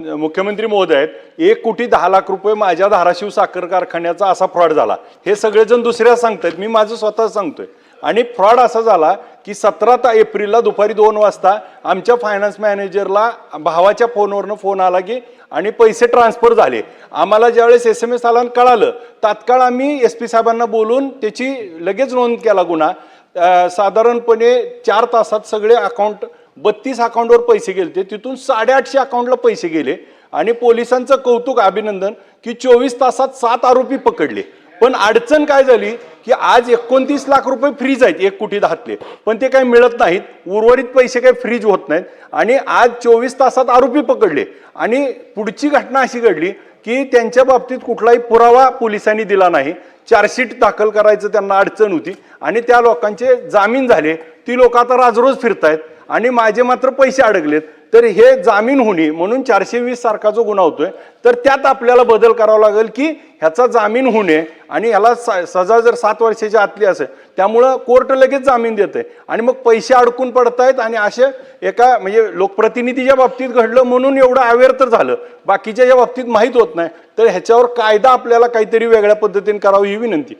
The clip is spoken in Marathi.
मुख्यमंत्री महोदय आहेत, 1,10,00,000 रुपये माझ्या धाराशिव साखर कारखान्याचा असा फ्रॉड झाला। हे सगळेजण दुसऱ्या सांगतात, मी माझं स्वतः सांगतोय। आणि फ्रॉड असा झाला की 17 एप्रिलला दुपारी 2 वाजता आमच्या फायनान्स मॅनेजरला भावाच्या फोनवरनं फोन आला की आणि पैसे ट्रान्सफर झाले। आम्हाला ज्यावेळेस SMS आला कळालं, तात्काळ आम्ही SP साहेबांना बोलून त्याची लगेच नोंद केला गुन्हा। साधारणपणे 4 तासात सगळे अकाउंट 32 अकाउंटवर पैसे गेले, तिथून 850 अकाउंटला पैसे गेले आणि पोलिसांचं कौतुक अभिनंदन की 24 तासात 7 आरोपी पकडले। पण अडचण काय झाली की आज 29 लाख रुपये फ्रीज आहेत 1,10,00,000 पण ते काही मिळत नाहीत, उर्वरित पैसे काही फ्रीज होत नाहीत आणि आज 24 तासात आरोपी पकडले। आणि पुढची घटना अशी घडली की त्यांच्या बाबतीत कुठलाही पुरावा पोलिसांनी दिला नाही, चार्जशीट दाखल करायचं त्यांना अडचण होती आणि त्या लोकांचे जामीन झाले। ती लोक आता राजरोज फिरतायत आणि माझे मात्र पैसे अडकलेत। तर हे जामीन होणे म्हणून 420 सारखा जो गुन्हा होतोय, तर त्यात आपल्याला बदल करावा लागेल की ह्याचा जामीन होणे आणि ह्याला सजा जर 7 वर्षाच्या आतली असेल, त्यामुळं कोर्ट लगेच जामीन देते आणि मग पैसे अडकून पडतायत। आणि असे एका म्हणजे लोकप्रतिनिधीच्या बाबतीत घडलं म्हणून एवढं अवेअर तर झालं, बाकीच्या बाबतीत माहीत होत नाही। तर ह्याच्यावर कायदा आपल्याला काहीतरी वेगळ्या पद्धतीने करावी ही विनंती।